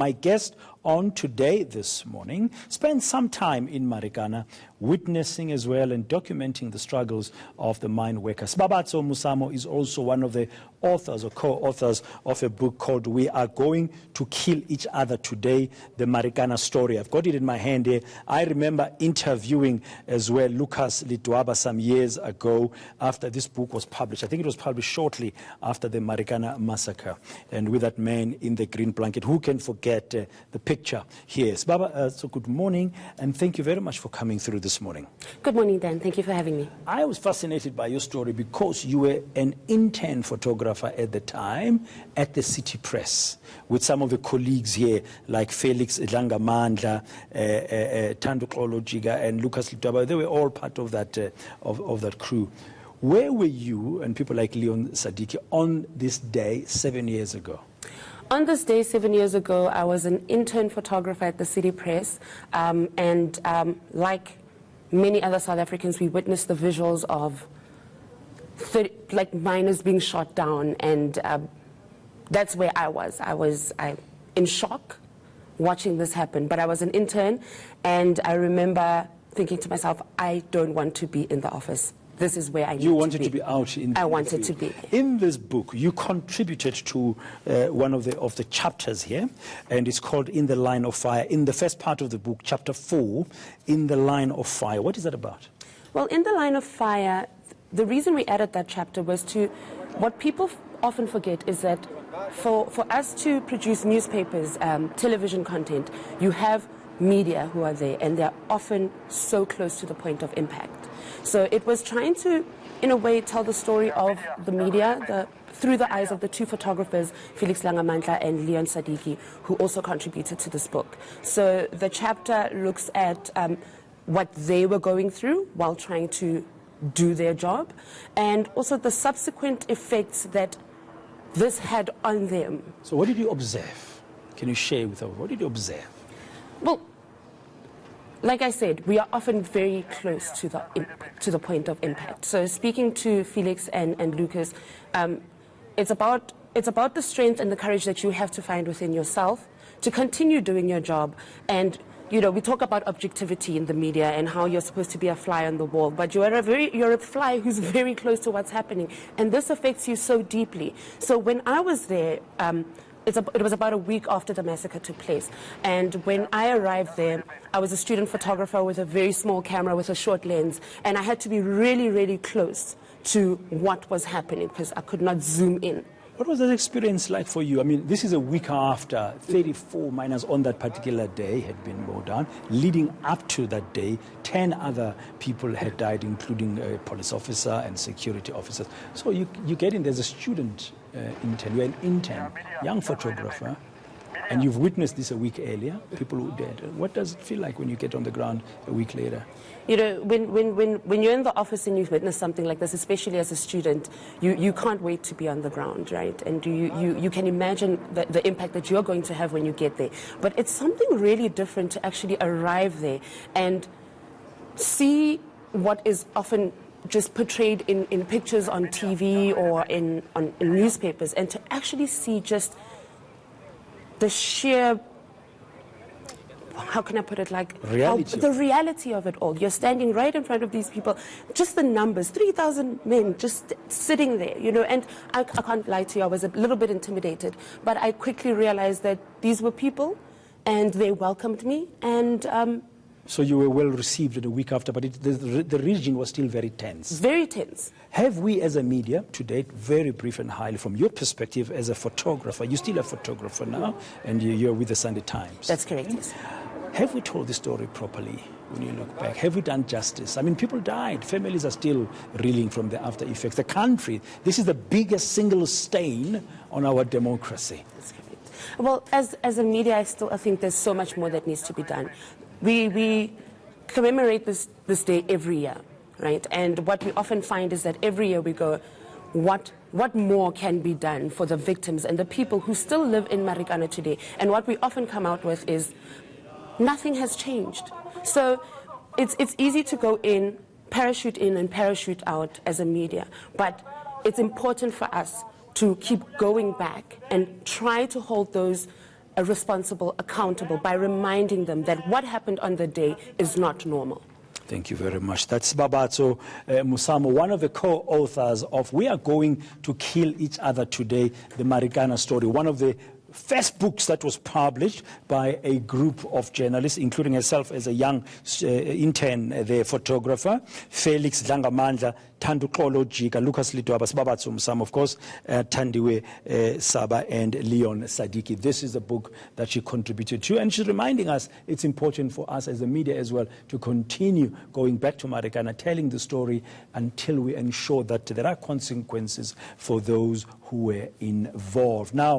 My guest on Today This Morning spent some time in Marikana, witnessing as well and documenting the struggles of the mine workers. Sebabatso Mosamo is also one of the authors or co-authors of a book called We Are Going to Kill Each Other Today, the Marikana Story. I've got it in my hand here. I remember interviewing as well Lucas Lidwaba some years ago after this book was published. I think it was published shortly after the Marikana massacre. And with that man in the green blanket, who can forget the picture here. Sebaba, so good morning, and thank you very much for coming through this morning. Good morning, Dan. Thank you for having me. I was fascinated by your story because you were an intern photographer at the time at the City Press with some of the colleagues here like Felix Langamandla, Tando Jiga, and Lucas Litaba. They were all part of that crew. Where were you and people like Leon Sadiki on this day 7 years ago? On this day 7 years ago, I was an intern photographer at the City Press, and like many other South Africans, we witnessed the visuals of miners being shot down, and that's where I was. I was in shock watching this happen, but I was an intern, and I remember thinking to myself, I don't want to be in the office. This is where I need to be. You wanted to be out in the I wanted to be. In this book, you contributed to one of the chapters here, and it's called In the Line of Fire. In the first part of the book, chapter 4, In the Line of Fire. What is that about? Well, In the Line of Fire, the reason we added that chapter was to, what people often forget is that for us to produce newspapers, television content, you have media who are there, and they're often so close to the point of impact. So it was trying to, in a way, tell the story of the media through the eyes of the two photographers, Felix Langamandla and Leon Sadiki, who also contributed to this book. So the chapter looks at what they were going through while trying to do their job, and also the subsequent effects that this had on them. So what did you observe? Can you share with us? What did you observe? Well, like I said, we are often very close to the point of impact. So speaking to Felix and Lucas, it's about the strength and the courage that you have to find within yourself to continue doing your job. And you know, we talk about objectivity in the media and how you're supposed to be a fly on the wall, but you're a fly who's very close to what's happening, and this affects you so deeply. So when I was there, it was about a week after the massacre took place, and when I arrived there, I was a student photographer with a very small camera with a short lens, and I had to be really, really close to what was happening because I could not zoom in. What was that experience like for you? I mean, this is a week after 34 miners on that particular day had been mowed down. Leading up to that day, 10 other people had died, including a police officer and security officers. So you get in, there's a student intern, you're an intern, young photographer, and you've witnessed this a week earlier, people who died. What does it feel like when you get on the ground a week later? You know, when you're in the office and you witness something like this, especially as a student, you can't wait to be on the ground, right? And you can imagine the impact that you're going to have when you get there. But it's something really different to actually arrive there and see what is often just portrayed in pictures on TV or in newspapers, and to actually see just the sheer, how can I put it, like the reality of it all. You're standing right in front of these people, just the numbers, 3,000 men just sitting there, you know, and I can't lie to you, I was a little bit intimidated, but I quickly realized that these were people and they welcomed me, and so you were well received in a week after, but the region was still very tense. Very tense. Have we as a media, to date, very brief and highly, from your perspective as a photographer, you're still a photographer now, and you're with the Sunday Times. That's correct, yes. Have we told the story properly when you look back? Have we done justice? I mean, people died. Families are still reeling from the after effects. The country, this is the biggest single stain on our democracy. That's correct. Well, as a media, I think there's so much more that needs to be done. We commemorate this day every year, right? And what we often find is that every year we go, what more can be done for the victims and the people who still live in Marikana today? And what we often come out with is, nothing has changed. So it's easy to go in, parachute in and parachute out as a media, but it's important for us to keep going back and try to hold those responsible, accountable, by reminding them that what happened on the day is not normal. Thank you very much. That's Sebabatso Mosamo, one of the co-authors of We Are Going to Kill Each Other Today, the Marikana Story, one of the first books that was published by a group of journalists, including herself as a young intern, the photographer, Felix Dlangamandla, Tandu Xolo Jika, Lucas Litwaba, Sebabatso Mosamo, of course, Tandiwe Saba, and Leon Sadiki. This is the book that she contributed to, and she's reminding us it's important for us as the media as well to continue going back to Marikana, telling the story until we ensure that there are consequences for those who were involved. Now,